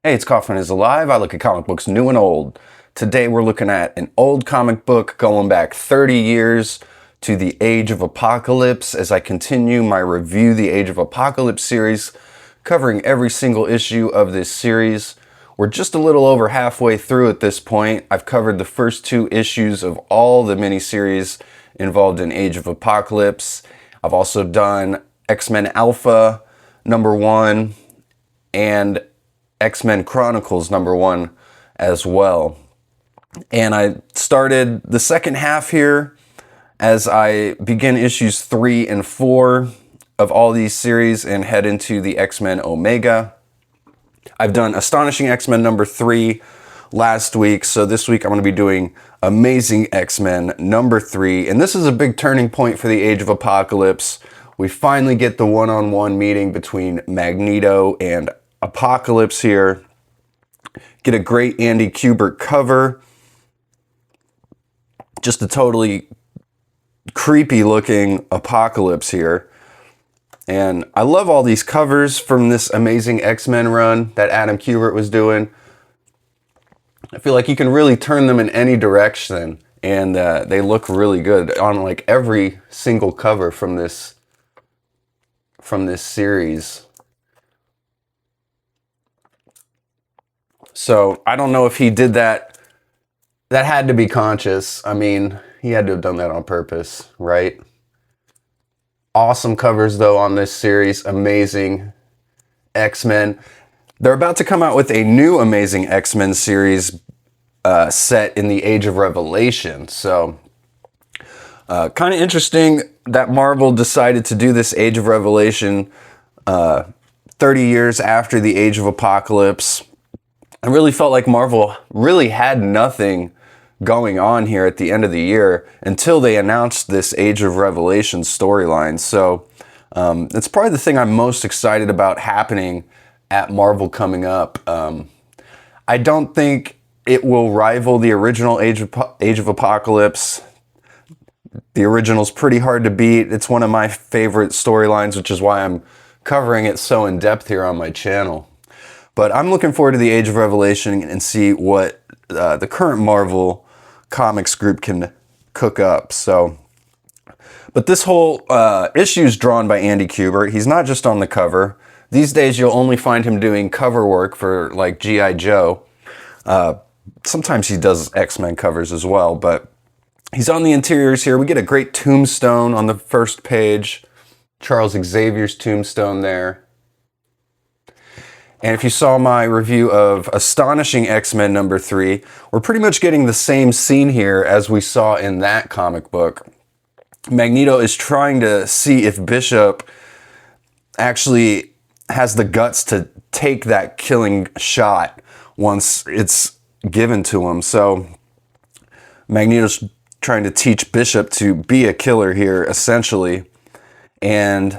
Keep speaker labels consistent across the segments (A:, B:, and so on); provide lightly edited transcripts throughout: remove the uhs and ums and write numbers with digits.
A: Hey, it's Kaufman is Alive. I look at comic books new and old. Today we're looking at an old comic book going back 30 years to the Age of Apocalypse as I continue my review the Age of Apocalypse series, covering every single issue of this series. We're just a little over halfway through at this point. I've covered the first two issues of all the miniseries involved in Age of Apocalypse. I've also done X-Men Alpha #1 and X-Men Chronicles #1 as well. And I started the second half here as I begin issues 3 and 4 of all these series and head into the X-Men Omega. I've done Astonishing X-Men #3 last week, so this week I'm going to be doing Amazing X-Men #3, and this is a big turning point for the Age of Apocalypse. We finally get the one-on-one meeting between Magneto and Apocalypse here. Get a great Andy Kubert cover. Just a totally creepy looking Apocalypse here. And I love all these covers from this Amazing X-Men run that Adam Kubert was doing. I feel like you can really turn them in any direction and they look really good on like every single cover from this series. So I don't know if he did that. That had to be conscious. I mean, he had to have done that on purpose, right? Awesome covers though on this series. Amazing X-Men. They're about to come out with a new Amazing X-Men series set in the Age of Revelation. So kind of interesting that Marvel decided to do this Age of Revelation 30 years after the Age of Apocalypse. I really felt like Marvel really had nothing going on here at the end of the year until they announced this Age of Revelation storyline. So it's probably the thing I'm most excited about happening at Marvel coming up. I don't think it will rival the original Age of Apocalypse. The original's pretty hard to beat. It's one of my favorite storylines, which is why I'm covering it so in depth here on my channel. But I'm looking forward to the Age of Revelation and see what the current Marvel Comics group can cook up. So, but this whole issue is drawn by Andy Kubert. He's not just on the cover. These days, you'll only find him doing cover work for like G.I. Joe. Sometimes he does X-Men covers as well, but he's on the interiors here. We get a great tombstone on the first page. Charles Xavier's tombstone there. And if you saw my review of Astonishing X-Men #3, we're pretty much getting the same scene here as we saw in that comic book. Magneto is trying to see if Bishop actually has the guts to take that killing shot once it's given to him. So Magneto's trying to teach Bishop to be a killer here, essentially. And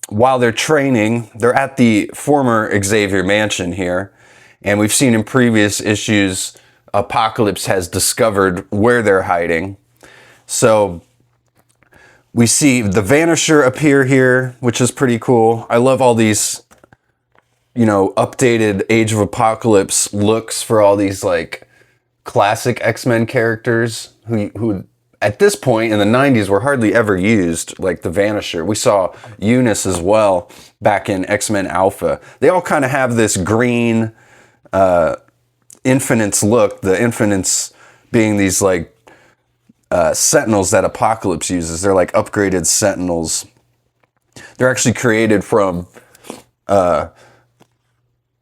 A: while they're training, they're at the former Xavier mansion here. And we've seen in previous issues, Apocalypse has discovered where they're hiding. So we see the Vanisher appear here, which is pretty cool. I love all these, updated Age of Apocalypse looks for all these like classic X-Men characters who at this point in the 90s were hardly ever used, like the Vanisher. We saw Eunice as well back in X-Men Alpha. They all kind of have this green Infinites look, the Infinites being these like Sentinels that Apocalypse uses. They're like upgraded Sentinels. They're actually created from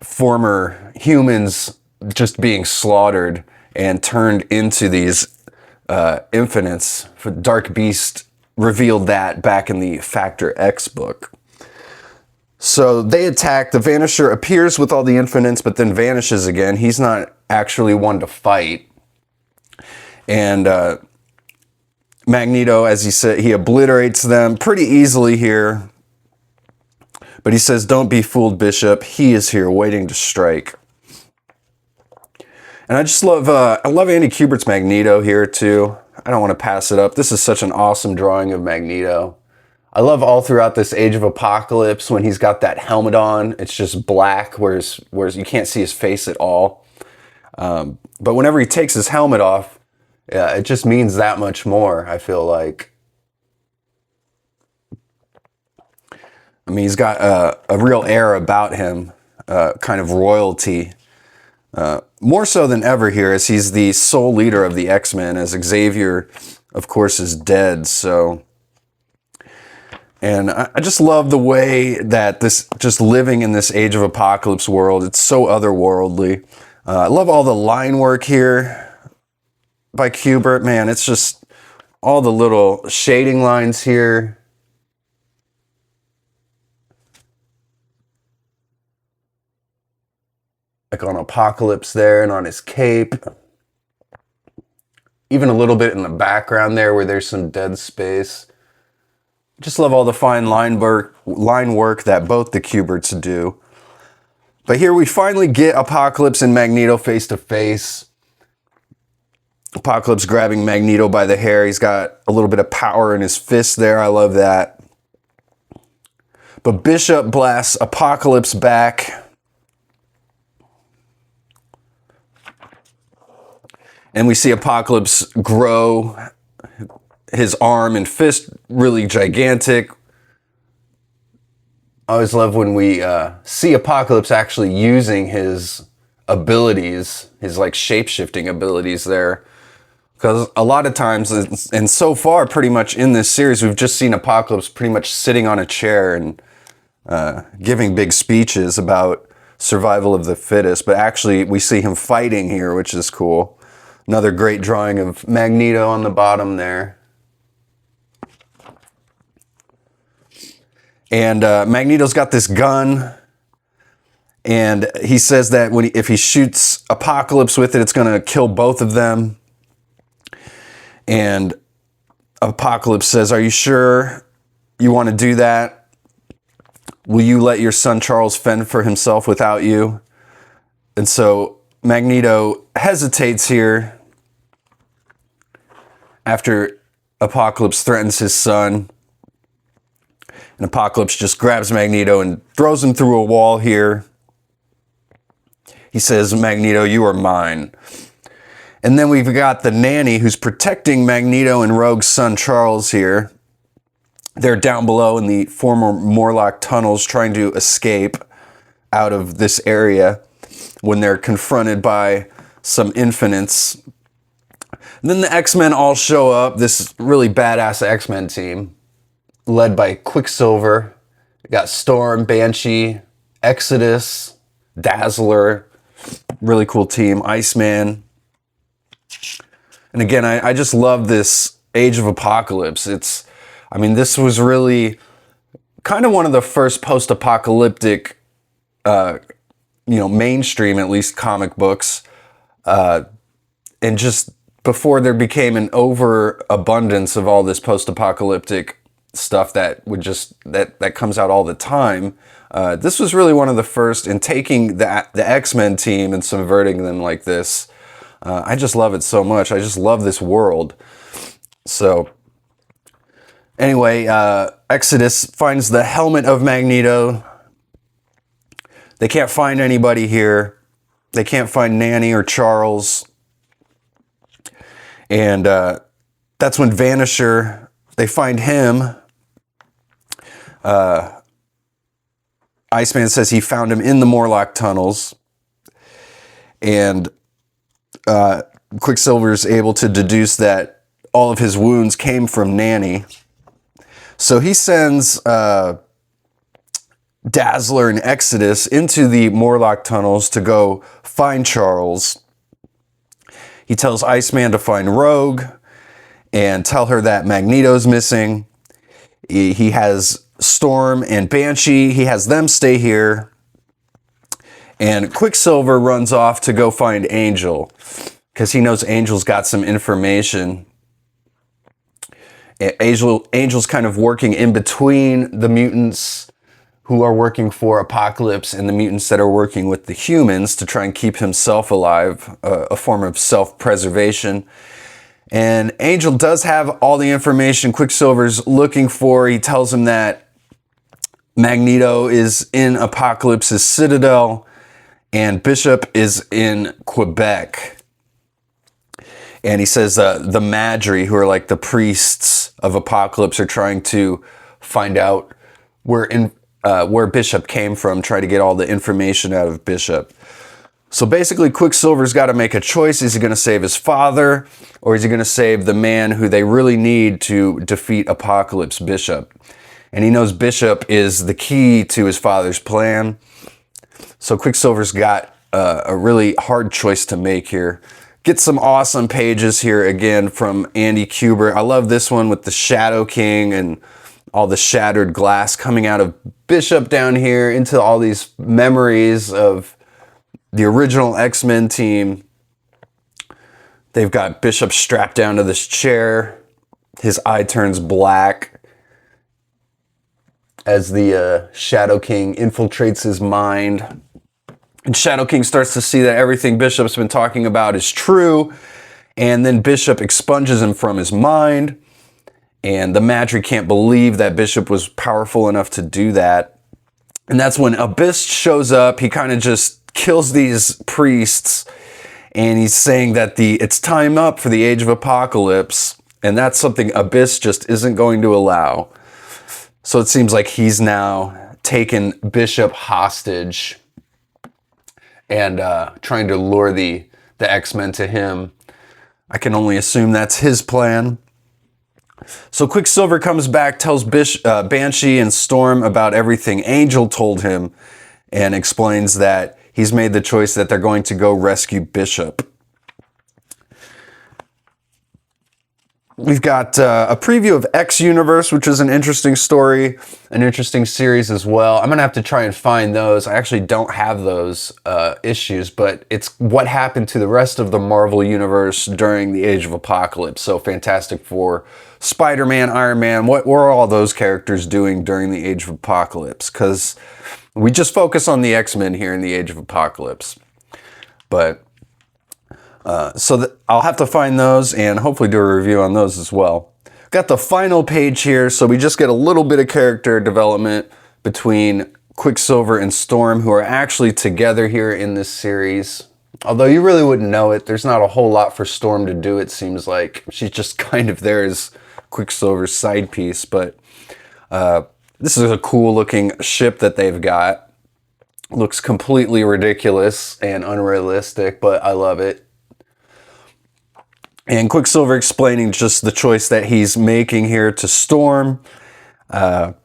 A: former humans just being slaughtered and turned into these Infinites. Dark Beast revealed that back in the Factor X book. So they attack. The Vanisher appears with all the Infinites, but then vanishes again. He's not actually one to fight. And Magneto, as he said, he obliterates them pretty easily here. But he says, "Don't be fooled, Bishop. He is here waiting to strike." And I just love, I love Andy Kubert's Magneto here too. I don't want to pass it up. This is such an awesome drawing of Magneto. I love all throughout this Age of Apocalypse when he's got that helmet on, it's just black, whereas you can't see his face at all. But whenever he takes his helmet off, yeah, it just means that much more, I feel like. I mean, he's got a real air about him, kind of royalty. More so than ever here, as he's the sole leader of the X-Men, as Xavier, of course, is dead. So, and I just love the way that this, just living in this Age of Apocalypse world, it's so otherworldly. I love all the line work here by Kubert. Man, it's just all the little shading lines here. Like on Apocalypse there and on his cape. Even a little bit in the background there where there's some dead space. Just love all the fine line work that both the Kuberts do. But here we finally get Apocalypse and Magneto face to face. Apocalypse grabbing Magneto by the hair. He's got a little bit of power in his fist there. I love that. But Bishop blasts Apocalypse back. And we see Apocalypse grow, his arm and fist really gigantic. I always love when we see Apocalypse actually using his abilities, his like shape-shifting abilities there. Because a lot of times, and so far pretty much in this series, we've just seen Apocalypse pretty much sitting on a chair and giving big speeches about survival of the fittest. But actually we see him fighting here, which is cool. Another great drawing of Magneto on the bottom there. And Magneto's got this gun. And he says that if he shoots Apocalypse with it, it's going to kill both of them. And Apocalypse says, "Are you sure you want to do that? Will you let your son Charles fend for himself without you?" And so Magneto hesitates here after Apocalypse threatens his son. And Apocalypse just grabs Magneto and throws him through a wall here. He says, "Magneto, you are mine." And then we've got the nanny who's protecting Magneto and Rogue's son Charles here. They're down below in the former Morlock tunnels trying to escape out of this area when they're confronted by some Infinites. And then the X-Men all show up, this really badass X-Men team, led by Quicksilver. We got Storm, Banshee, Exodus, Dazzler, really cool team, Iceman. And again, I just love this Age of Apocalypse. This was really kind of one of the first post-apocalyptic, mainstream, at least, comic books. And just before there became an overabundance of all this post-apocalyptic stuff that comes out all the time, this was really one of the first in taking the X-Men team and subverting them like this. I just love it so much. I just love this world. So anyway, Exodus finds the helmet of Magneto. They can't find anybody here. They can't find Nanny or Charles. And that's when Vanisher, they find him. Iceman says he found him in the Morlock tunnels. And Quicksilver is able to deduce that all of his wounds came from Nanny. So he sends Dazzler and Exodus into the Morlock tunnels to go find Charles. He tells Iceman to find Rogue and tell her that Magneto's missing. He has Storm and Banshee. He has them stay here. And Quicksilver runs off to go find Angel because he knows Angel's got some information. Angel's kind of working in between the mutants who are working for Apocalypse and the mutants that are working with the humans to try and keep himself alive, a form of self-preservation. And Angel does have all the information Quicksilver's looking for. He tells him that Magneto is in Apocalypse's citadel and Bishop is in Quebec. And he says the Magi, who are like the priests of Apocalypse, are trying to find out where Bishop came from, try to get all the information out of Bishop. So basically, Quicksilver's got to make a choice. Is he going to save his father, or is he going to save the man who they really need to defeat Apocalypse, Bishop? And he knows Bishop is the key to his father's plan. So Quicksilver's got a really hard choice to make here. Get some awesome pages here again from Andy Kubert. I love this one with the Shadow King and all the shattered glass coming out of Bishop down here into all these memories of the original X-Men team. They've got Bishop strapped down to this chair. His eye turns black as the Shadow King infiltrates his mind. And Shadow King starts to see that everything Bishop's been talking about is true. And then Bishop expunges him from his mind. And the Magi can't believe that Bishop was powerful enough to do that. And that's when Abyss shows up. He kind of just kills these priests. And he's saying that it's time up for the Age of Apocalypse. And that's something Abyss just isn't going to allow. So it seems like he's now taken Bishop hostage and trying to lure the X-Men to him. I can only assume that's his plan. So Quicksilver comes back, tells Banshee and Storm about everything Angel told him, and explains that he's made the choice that they're going to go rescue Bishop. We've got a preview of X Universe, which is an interesting story, an interesting series as well. I'm going to have to try and find those. I actually don't have those issues, but it's what happened to the rest of the Marvel Universe during the Age of Apocalypse. So Fantastic Four, Spider-Man, Iron Man, what were all those characters doing during the Age of Apocalypse? Because we just focus on the X-Men here in the Age of Apocalypse. But I'll have to find those and hopefully do a review on those as well. Got the final page here, so we just get a little bit of character development between Quicksilver and Storm, who are actually together here in this series. Although you really wouldn't know it, there's not a whole lot for Storm to do, it seems like. She's just kind of there as Quicksilver's side piece, but this is a cool looking ship that they've got. Looks completely ridiculous and unrealistic, but I love it. And Quicksilver explaining just the choice that he's making here to Storm. And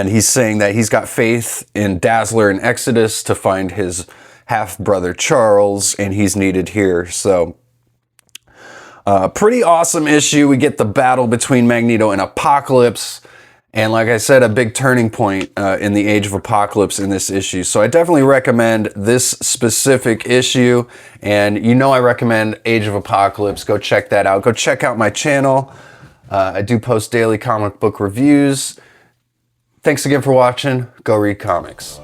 A: he's saying that he's got faith in Dazzler and Exodus to find his half-brother Charles, and he's needed here. So, pretty awesome issue. We get the battle between Magneto and Apocalypse. And like I said, a big turning point in the Age of Apocalypse in this issue. So I definitely recommend this specific issue. And you know I recommend Age of Apocalypse. Go check that out. Go check out my channel. I do post daily comic book reviews. Thanks again for watching. Go read comics.